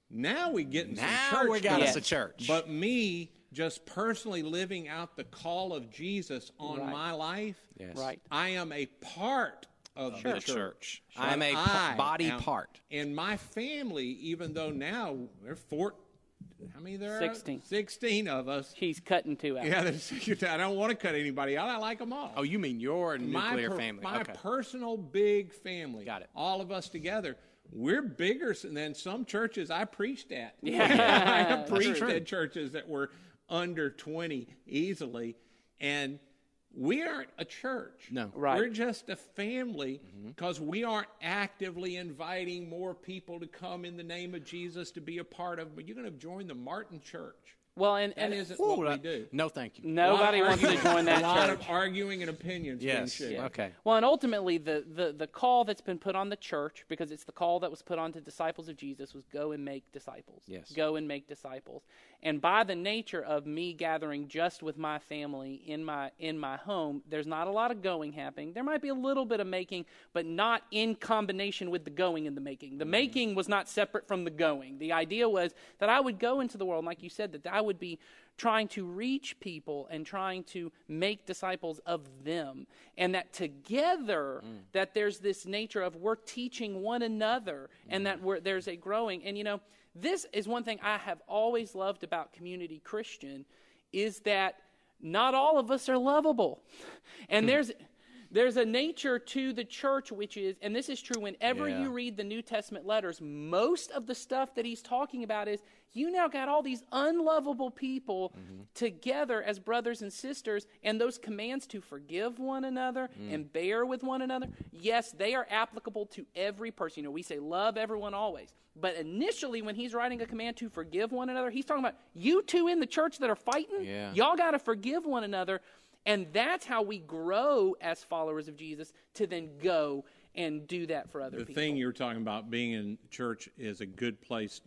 Now we get in some church. Now we got stuff. us a church. But me just personally living out the call of Jesus on my life, Right. I am a part of the church. I'm a body part. And my family, even though now they're how many there 16. are? 16 of us. He's cutting 2 out. Yeah, I don't want to cut anybody out. I like them all. Oh, you mean your nuclear family? My Okay. personal big family. Got it. All of us together. We're bigger than some churches I preached at. Yeah. I have preached true. at churches that were under 20 easily. And we aren't a church. No. Right. We're just a family because we aren't actively inviting more people to come in the name of Jesus to be a part of. But you're going to join the Martin Church. Well, and That isn't Ooh, what we do. No, thank you. nobody wants to join that A lot church. of arguing and opinions Yes. being shared. Okay. Well, and ultimately, the call that's been put on the church, because it's the call that was put on to disciples of Jesus, was go and make disciples. Yes. Go and make disciples. And by the nature of me gathering just with my family in my home, there's not a lot of going happening. There might be a little bit of making, but not in combination with the going and the making. The making was not separate from the going. The idea was that I would go into the world, like you said, that I would be trying to reach people and trying to make disciples of them, and that together that there's this nature of we're teaching one another, and that there's a growing. And this is one thing I have always loved about Community Christian, is that not all of us are lovable, and there's a nature to the church which is, and this is true whenever you read the New Testament letters, most of the stuff that he's talking about is you now got all these unlovable people together as brothers and sisters, and those commands to forgive one another and bear with one another, yes, they are applicable to every person. We say love everyone always. But initially, when he's writing a command to forgive one another, he's talking about you two in the church that are fighting, y'all got to forgive one another. And that's how we grow as followers of Jesus, to then go and do that for other people. The thing you're talking about, being in church is a good place.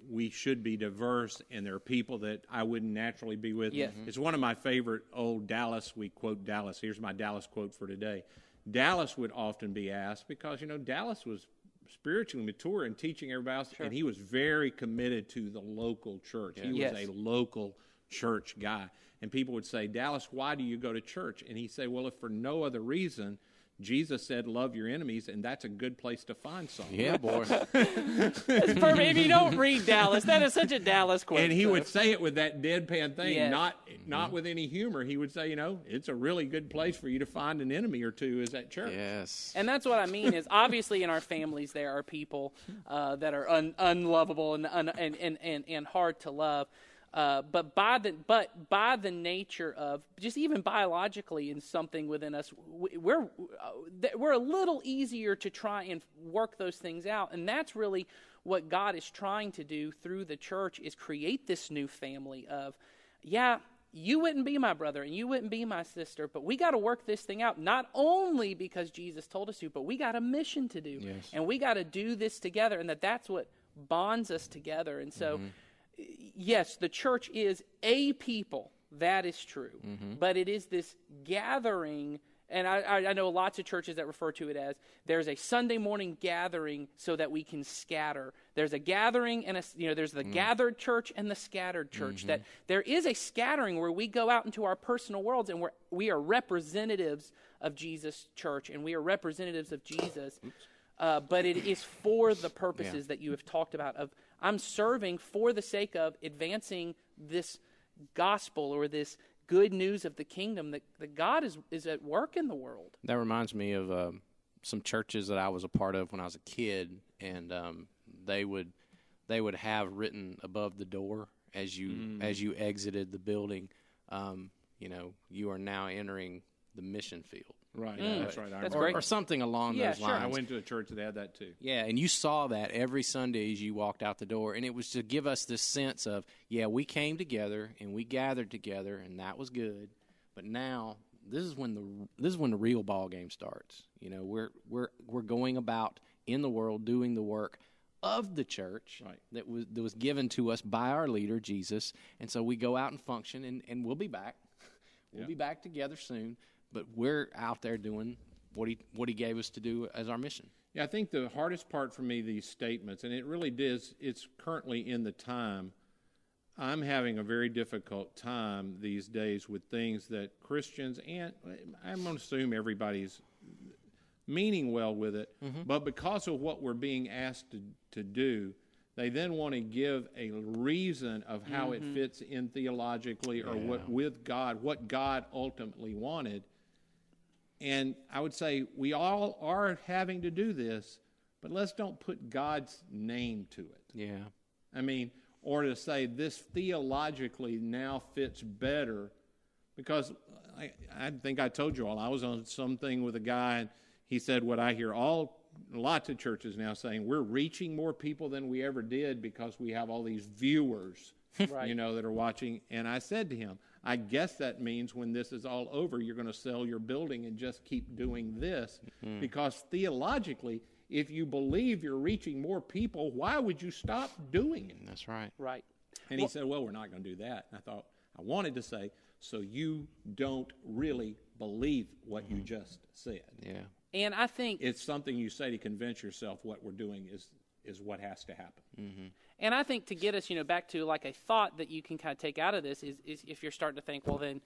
We should be diverse, and there are people that I wouldn't naturally be with. Yes. It's one of my favorite old Dallas. We quote Dallas. Here's my Dallas quote for today. Dallas would often be asked because, Dallas was spiritually mature and teaching everybody else, and he was very committed to the local church. He was a local church guy. And people would say, Dallas, why do you go to church? And he'd say, well, if for no other reason, Jesus said, love your enemies, and that's a good place to find someone. Yeah, boy. That's perfect. If you don't read Dallas, that is such a Dallas quote. And he would say it with that deadpan thing, Yes. not with any humor. He would say, it's a really good place for you to find an enemy or two is at church. Yes. And that's what I mean is, obviously in our families there are people that are unlovable and hard to love. But by the nature of just even biologically in something within us, we're a little easier to try and work those things out, and that's really what God is trying to do through the church, is create this new family of, you wouldn't be my brother and you wouldn't be my sister, but we got to work this thing out, not only because Jesus told us to, but we got a mission to do, and we got to do this together, and that's what bonds us together. And so. Yes, the church is a people. That is true. But it is this gathering, and I know lots of churches that refer to it as there's a Sunday morning gathering so that we can scatter. There's a gathering and there's the gathered church and the scattered church. That there is a scattering where we go out into our personal worlds and we are representatives of Jesus' church and we are representatives of Jesus. But it is for the purposes that you have talked about of I'm serving for the sake of advancing this gospel or this good news of the kingdom that God is at work in the world. That reminds me of some churches that I was a part of when I was a kid, and they would have written above the door as you exited the building, you are now entering the mission field. Right. That's right. That's or, great. or something along Yeah, those sure. lines. I went to a church that had that too. Yeah, and you saw that every Sunday as you walked out the door, and it was to give us this sense of, yeah, we came together and we gathered together, and that was good. But now this is when the real ball game starts. You know, we're going about in the world doing the work of the church Right. that was given to us by our leader Jesus, and so we go out and function, and we'll be back. We'll be back together soon, but we're out there doing what he gave us to do as our mission. Yeah, I think the hardest part for me, these statements, and it really is, it's currently in the time, I'm having a very difficult time these days with things that Christians, and I'm going to assume everybody's meaning well with it, but because of what we're being asked to do, they then want to give a reason of how it fits in theologically or what with God, what God ultimately wanted. And I would say we all are having to do this, but let's don't put God's name to it. Yeah. I mean, or to say this theologically now fits better, because I think I told you all, I was on something with a guy, and he said what I hear lots of churches now saying, we're reaching more people than we ever did because we have all these viewers, Right. that are watching. And I said to him, I guess that means when this is all over, you're going to sell your building and just keep doing this, because theologically, if you believe you're reaching more people, why would you stop doing it? That's right. Right. And he said, well, we're not going to do that. And I wanted to say, so you don't really believe what you just said. Yeah. And I think It's something you say to convince yourself what we're doing is what has to happen. And I think to get us, back to like a thought that you can kind of take out of this is if you're starting to think, well, then,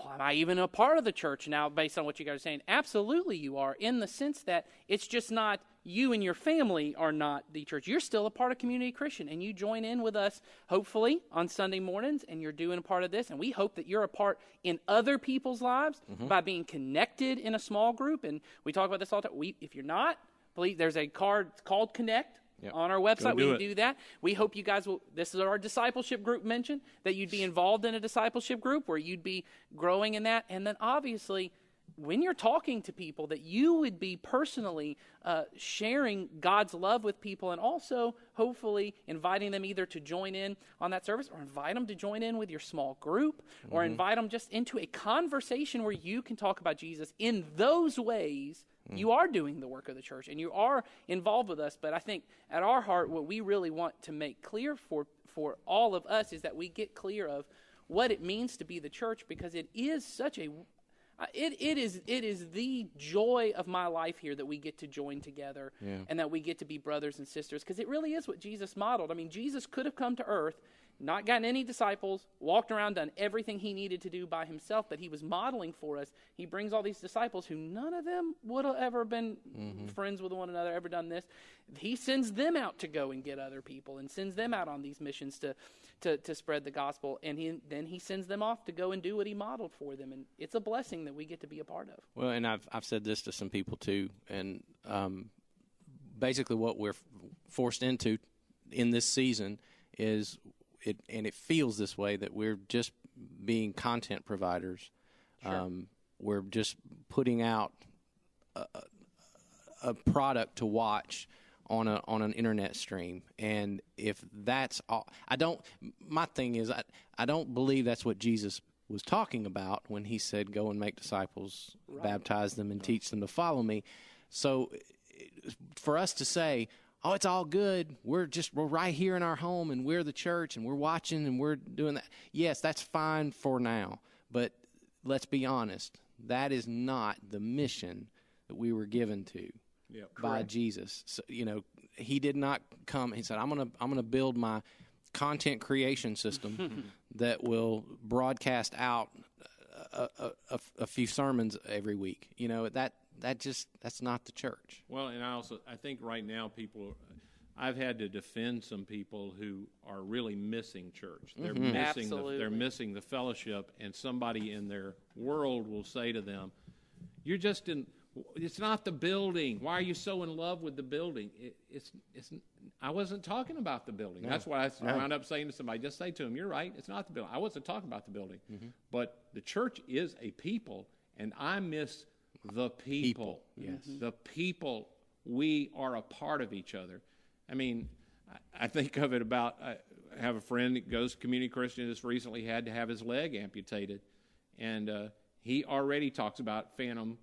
am I even a part of the church now based on what you guys are saying? Absolutely you are, in the sense that it's just not you and your family are not the church. You're still a part of Community Christian, and you join in with us, hopefully, on Sunday mornings, and you're doing a part of this. And we hope that you're a part in other people's lives by being connected in a small group. And we talk about this all the time. If you're not, please, there's a card called Connect. Yep. On our website, do we it. do that. We hope you guys will, this is our discipleship group mentioned, that you'd be involved in a discipleship group where you'd be growing in that. And then obviously, when you're talking to people, that you would be personally sharing God's love with people, and also hopefully inviting them either to join in on that service, or invite them to join in with your small group, or invite them just into a conversation where you can talk about Jesus. In those ways, you are doing the work of the church, and you are involved with us. But I think at our heart, what we really want to make clear for all of us is that we get clear of what it means to be the church, because it is such a it is the joy of my life here that we get to join together, and that we get to be brothers and sisters, because it really is what Jesus modeled. I mean, Jesus could have come to earth, not gotten any disciples, walked around, done everything he needed to do by himself, but he was modeling for us. He brings all these disciples who none of them would have ever been friends with one another, ever done this. He sends them out to go and get other people, and sends them out on these missions to spread the gospel, and then he sends them off to go and do what he modeled for them, and it's a blessing that we get to be a part of. Well, and I've said this to some people too, and basically what we're forced into in this season is it feels this way, that we're just being content providers. Sure. We're just putting out a product to watch on an internet stream, and if that's all, my thing is I don't believe that's what Jesus was talking about when he said, go and make disciples, baptize them, and teach them to follow me. So for us to say, oh, it's all good, we're right here in our home, and we're the church, and we're watching, and we're doing that. Yes, that's fine for now, but let's be honest, that is not the mission that we were given to by Jesus. So, he did not come. He said, I'm gonna build my content creation system that will broadcast out a few sermons every week. That's not the church. Well, and I think right now I've had to defend some people who are really missing church. They're Absolutely. they're missing the fellowship, and somebody in their world will say to them, it's not the building. Why are you so in love with the building? I wasn't talking about the building. That's what I wound up saying to somebody. Just say to them, you're right, it's not the building. I wasn't talking about the building. But the church is a people, and I miss the people. Yes. The people, we are a part of each other. I mean, I think of it about, I have a friend that goes to community Christian just recently had to have his leg amputated. And he already talks about phantom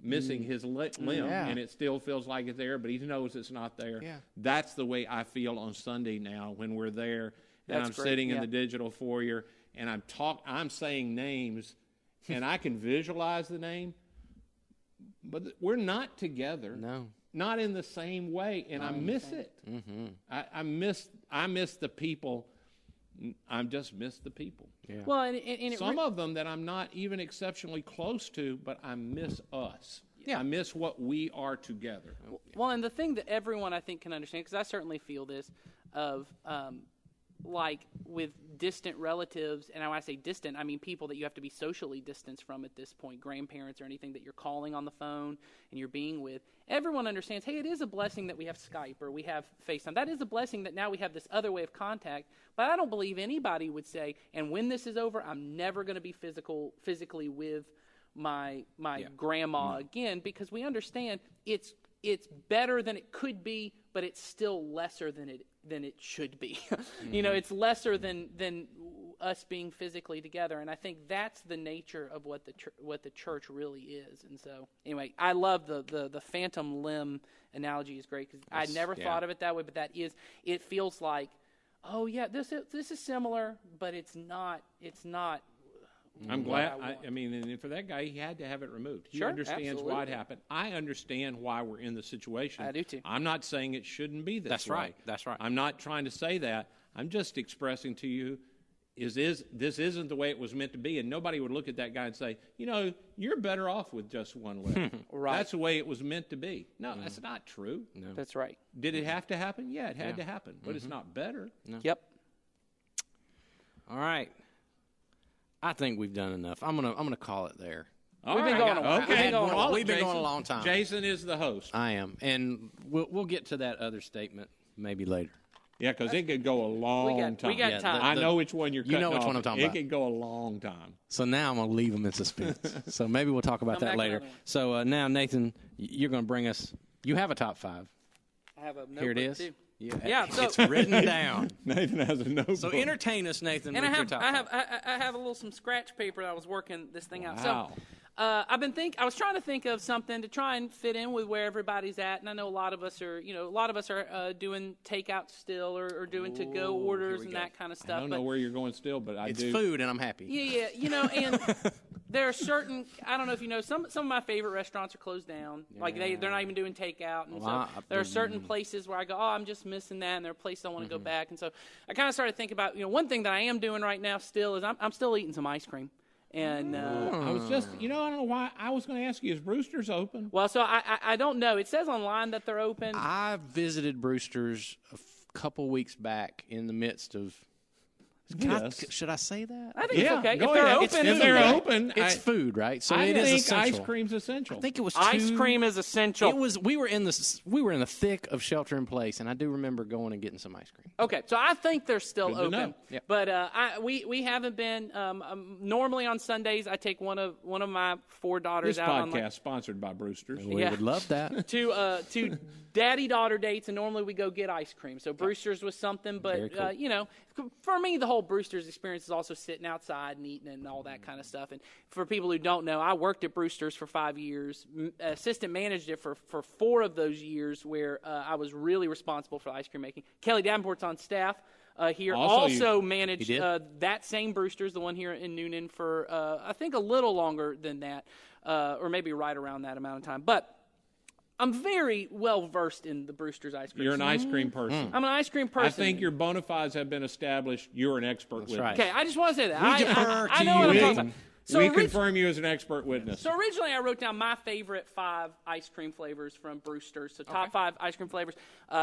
missing his limb, and it still feels like it's there, but he knows it's not there. Yeah. That's the way I feel on Sunday now when we're there, and That's I'm great, sitting in yeah. the digital foyer, and I'm saying names, and I can visualize the name, but we're not together. No. Not in the same way, and I miss it. Mm-hmm. I miss the people. I just miss the people. Yeah. Well, and it Some of them that I'm not even exceptionally close to, but I miss us. Yeah. I miss what we are together. Well, and the thing that everyone I think can understand, because I certainly feel this, of like with distant relatives, and when I say distant, I mean people that you have to be socially distanced from at this point, grandparents or anything that you're calling on the phone and you're being with. Everyone understands, hey, it is a blessing that we have Skype or we have FaceTime. That is a blessing that now we have this other way of contact. But I don't believe anybody would say, and when this is over, I'm never going to be physically with my grandma again, because we understand it's better than it could be, but it's still lesser than it should be. You know, it's lesser than us being physically together, and I think that's the nature of what the church really is. And so, anyway, I love the phantom limb analogy is great because I never thought of it that way, but that is, it feels like, oh yeah, this is similar, but it's not. I'm glad. I mean, and for that guy, he had to have it removed. He Sure, understands why it absolutely. happened. I understand why we're in the situation. I do too. I'm not saying it shouldn't be this That's way. right. That's right. I'm not trying to say that. I'm just expressing to you, this isn't the way it was meant to be, and nobody would look at that guy and say, you know, you're better off with just one leg. Right. That's the way it was meant to be. No, that's not true. No. That's right. Did it have to happen? Yeah, it had to happen, but it's not better. Yep. All right. I think we've done enough. I'm gonna call it there. All We've been going a while. Okay, We've been going a call it, We've been going Jason. a long time. Jason is the host. I am, and we'll get to that other statement maybe later. Yeah, because it could go a long time. we got time. I know which one you're cutting You know which off. one I'm talking It about. could go a long time. So now I'm gonna leave them in suspense. So maybe we'll talk about Come that back later. another one. So now Nathan, you're gonna bring us. You have a top 5. I have a notebook Here it is. too. Yeah, so- it's written down. Nathan has a notebook. So entertain us, Nathan. And with I your have top I 5. have I have a little some scratch paper that I was working this thing out. Wow. So I was trying to think of something to try and fit in with where everybody's at, and I know a lot of us are doing takeout still or doing to go orders and that kind of I stuff. don't but know where you're going still, but I It's do. food, and I'm happy. yeah, and there are certain, I don't know if you know, some of my favorite restaurants are closed down. Like they're not even doing takeout, and Well, so there are certain places where I go, oh, I'm just missing that, and there are places I want to go back. And so I kind of started thinking about, one thing that I am doing right now still is I'm still eating some ice cream. And I was just, I don't know why. I was going to ask you, is Brewster's open? well, so I don't know. It says online that they're open. I visited Brewster's a couple weeks back in the midst of. Yes. Should I say that? I think it's okay. go If they're ahead. open, If they're open, It's food, right? So I it is think essential. ice cream's essential. I think it was ice two- cream is essential. It was. We were in the thick of shelter in place, and I do remember going and getting some ice cream. Okay, so I think they're still Good to open, know. Yep. but we haven't been. Normally on Sundays, I take one of my 4 daughters This out on podcast sponsored by Brewster's. We Yeah. would love that. to daddy-daughter dates, and normally we go get ice cream. So Brewster's was something, Very but cool. for me, the whole Brewster's experience is also sitting outside and eating and all that kind of stuff. And for people who don't know, I worked at Brewster's for 5 years, assistant managed it for 4 of those years, where I was really responsible for the ice cream making. Kelly Davenport's on staff. Here Also, managed He did? that same Brewster's, the one here in Noonan, for I think a little longer than that, or maybe right around that amount of time. But I'm very well versed in the Brewster's ice cream. You're an ice cream person. I'm an ice cream person. I think your bona fides have been established. You're an expert witness. right. Okay, I just want to say that. We defer I to know what I'm you. talking about. So we orig- confirm you as an expert witness. So originally, I wrote down my favorite 5 ice cream flavors from Brewster's. So top 5 ice cream flavors,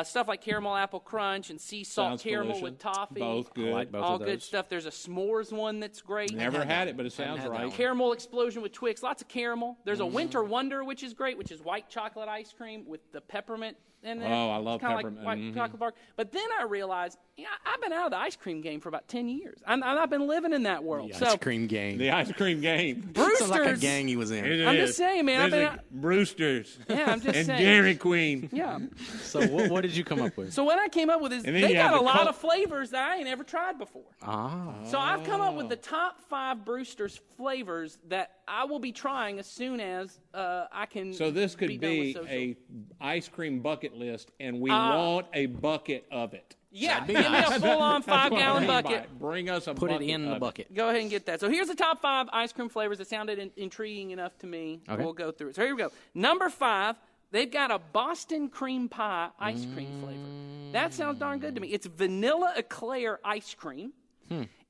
stuff like caramel apple crunch and sea salt Sounds caramel delicious. with toffee. Both good. I like both all of those. good stuff. There's a s'mores one that's great. Never had it, but it sounds had that right. one. Caramel explosion with Twix, lots of caramel. There's a winter wonder, which is great, which is white chocolate ice cream with the peppermint in it. Oh, I love It's kinda peppermint. like white chocolate bar. But then I realized, I've been out of the ice cream game for about 10 years. I've been living in that world. The so ice cream game. The ice cream cream gang. Brewster's. Sounds like a gang he was in. It I'm is. just saying, man, There's I've a Brewster's. Yeah, I'm just and saying. Dairy Queen. Yeah. So what did you come up with? So what I came up with is And then they you have got a the lot of flavors that I ain't ever tried before. Ah. So I've come up with the top 5 Brewster's flavors that I will be trying as soon as I can. So this could done be with social. a ice cream bucket list, and we want a bucket of it. Yeah, That'd be give nice. me a full-on That's what I 5-gallon mean by bucket. it. Bring us a Put bucket it in the of bucket. Go ahead and get that. So here's the top 5 ice cream flavors that sounded intriguing enough to me. Okay. We'll go through it. So here we go. Number 5, they've got a Boston cream pie ice cream flavor. That sounds darn good to me. It's vanilla eclair ice cream.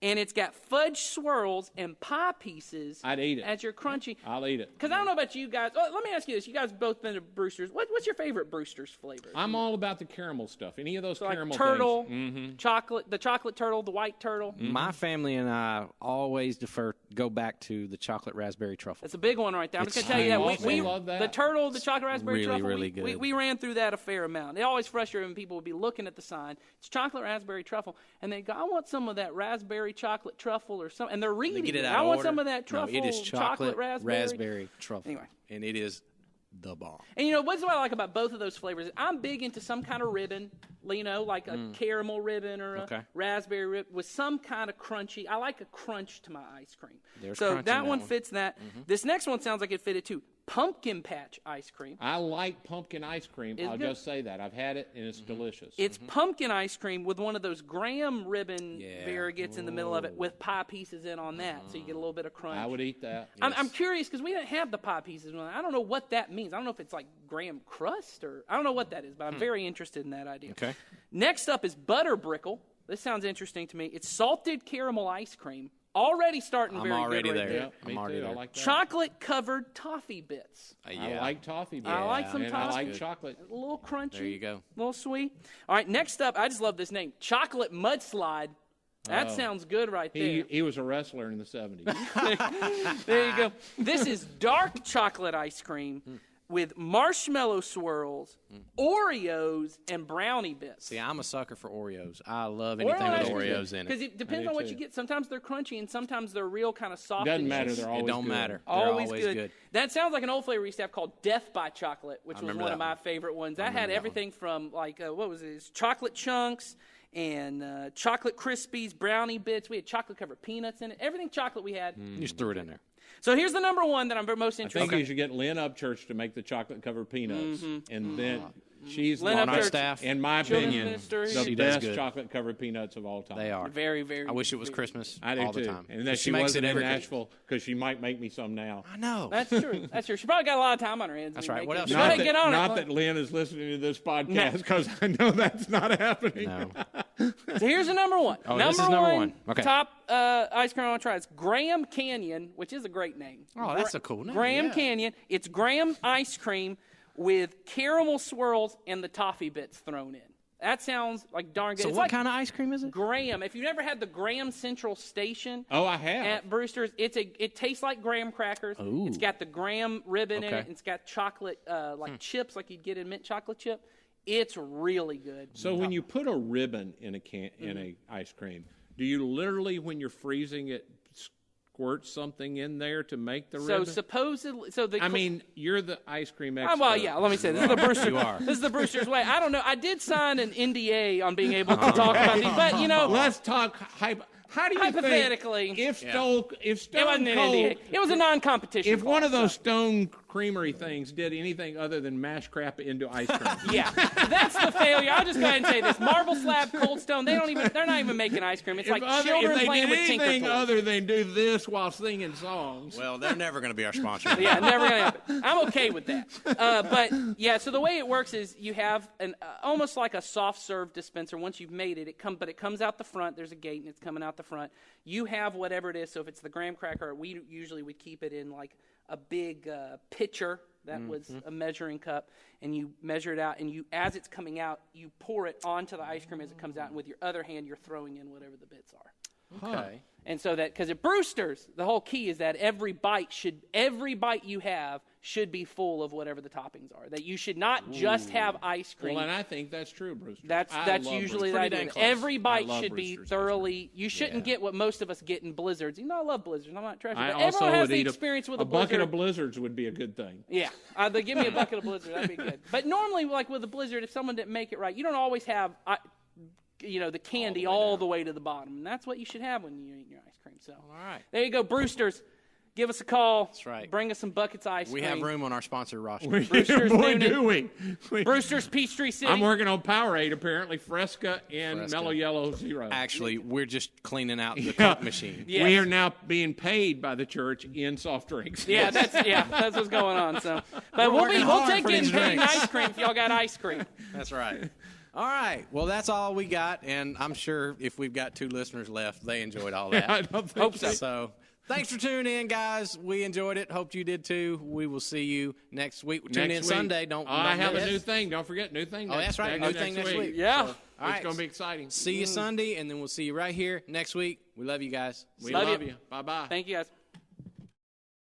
And it's got fudge swirls and pie pieces. I'd eat it. As your crunchy. I'll eat it. Because I don't know about you guys. Oh, let me ask you this. You guys both been to Brewster's. What's your favorite Brewster's flavor? I'm all about the caramel stuff. Any of those So like caramel turtle, things. chocolate, the chocolate turtle, the white turtle. My family and I always go back to the chocolate raspberry truffle. That's a big one right there. I'm just going to tell you I that. also love that. The turtle, the chocolate raspberry Really, truffle, really we, good. we ran through that a fair amount. It always frustrated when people would be looking at the sign. It's chocolate raspberry truffle. And they go, I want some of that raspberry chocolate truffle or something. And they're reading They get it it. out I of want order. some of that truffle, No, it is chocolate raspberry. truffle. Anyway. And it is the bomb. And you know, what's what I like about both of those flavors? I'm big into some kind of ribbon, you know, like a caramel ribbon or a Okay. raspberry ribbon with some kind of crunchy. I like a crunch to my ice cream. There's so crunch in that that one one. fits that. This next one sounds like it fitted too. Pumpkin patch ice cream. I like pumpkin ice cream. It's I'll good. just say that. I've had it, and it's delicious. It's pumpkin ice cream with one of those graham ribbon Yeah. variegates in the middle of it with pie pieces in on that, so you get a little bit of crunch. I would eat that. I'm curious because we didn't have the pie pieces. I don't know what that means. I don't know if it's like graham crust or I don't know what that is, but I'm very interested in that idea. Okay. Next up is butter brickle. This sounds interesting to me. It's salted caramel ice cream. Already starting I'm very already good right there. Yeah, me I'm already too. I there. like that. Chocolate covered toffee bits. I like toffee. Yeah. I like some and I toffee. like Good. chocolate. A little crunchy. There you go. A little sweet. All right, next up, I just love this name. Chocolate mudslide. That sounds good right there. He was a wrestler in the 70s. There you go. This is dark chocolate ice cream with marshmallow swirls, Oreos, and brownie bits. See, I'm a sucker for Oreos. I love anything with Oreos in Because it. it depends do on what too. you get. Sometimes they're crunchy, and sometimes they're real kind of soft. Doesn't and matter. juicy. They're It always don't good. matter. They're Always, always good. good. That sounds like an old flavor we used to have called Death by Chocolate, which was remember one of that my one. favorite ones. That had remember that everything from like what was it? It's chocolate chunks and chocolate Krispies, brownie bits. We had chocolate covered peanuts in it. Everything chocolate we had. You just threw it in there. So here's the number one that I'm most I interested think you should get Lynn Upchurch to make the chocolate-covered peanuts, and then she's Lynn the Upchurch, staff. in my Children's opinion, minister. the She does best good. chocolate-covered peanuts of all time. They are. Very, very. I wish it was Christmas I do all too. the time. And that She she makes wasn't it in every Nashville because she might make me some now. I know. That's true. That's true. She probably got a lot of time on her hands. That's when right. you What make else? it. Go Go ahead, ahead, get on not it. that Lynn is listening to this podcast because I know that's not happening. No. So here's the number one. Oh, this is number one. Okay. Top ice cream I want to try. It's Graham Canyon, which is a great name. Oh, that's a cool name. Graham Yeah. Canyon. It's Graham ice cream with caramel swirls and the toffee bits thrown in. That sounds like darn good. So It's what like kind of ice cream is it? Graham. If you've never had the Graham Central Station Oh, I have. at Brewster's, it tastes like graham crackers. Ooh. It's got the graham ribbon in Okay. it. It's got chocolate like chips, like you'd get in mint chocolate chip. It's really good. So when you put a ribbon in a ice cream, do you literally, when you're freezing it, squirt something in there to make the So ribbon? supposedly, I mean, you're the ice cream expert. well, yeah. Let me say this is the Brewster. You are. This is the Brewster's way. I don't know. I did sign an NDA on being able to talk about these, but you know, Let's talk How do you hypothetically, think if it wasn't an Cold, NDA. It was a non-competition. if one of clause, those so. Stone Creamery things did anything other than mash crap into ice cream, Yeah, that's the failure. I'll just go ahead and say this: Marble Slab, Cold Stone. They're not even making ice cream. It's like if children they playing did with Tinker anything Toys. other than do this while singing songs, Well, they're never going to be our sponsor. Yeah, never gonna happen. I'm okay with that. But yeah, so the way it works is you have an almost like a soft serve dispenser. Once you've made it, but it comes out the front. There's a gate and it's coming out the front. You have whatever it is. So if it's the graham cracker, we usually would keep it in like a big pitcher that was a measuring cup, and you measure it out. And you, as it's coming out, you pour it onto the ice cream as it comes out, and with your other hand, you're throwing in whatever the bits are. Okay. And so that, because at Brewster's, the whole key is that every bite you have should be full of whatever the toppings are. That you should not just have ice cream. Well, and I think that's true, Brewster. That's usually the idea. Every bite should be Brewster's. thoroughly. You shouldn't get what most of us get in Blizzards. You know, I love Blizzards. I'm not trashing. I But also everyone has would the eat experience with a a Blizzard. bucket of Blizzards would be a good thing. Yeah, they give me a bucket of Blizzard. That'd be good. But normally, like with a Blizzard, if someone didn't make it right, you don't always have, the candy all the way to the bottom, and that's what you should have when you eat your ice cream. So, All right. there you go, Brewster's. Give us a call. That's right. Bring us some buckets of ice cream. We have room on our sponsor roster. Brewster's Boy, Noonan. do we. Brewster's Peachtree City. I'm working on Powerade, apparently, Fresca and Fresca. Mellow Yellow Zero. Actually, we're just cleaning out the Coke machine. Yes. We are now being paid by the church in soft drinks. Yeah, that's what's going on. So, but we'll working we'll hard take for getting these paid in drinks. ice cream if y'all got ice cream. That's right. All right. Well, that's all we got, and I'm sure if we've got 2 listeners left, they enjoyed all that. I don't think Hope so. So, thanks for tuning in, guys. We enjoyed it. Hope you did too. We will see you next week. Tune in Next week. Sunday. Don't. I have miss. a new thing. Don't forget, new thing. Oh, that's right. New thing next week. Yeah. All It's right. going to be exciting. See you Sunday, and then we'll see you right here next week. We love you guys. We Love love you. you. Bye-bye. Thank you, guys.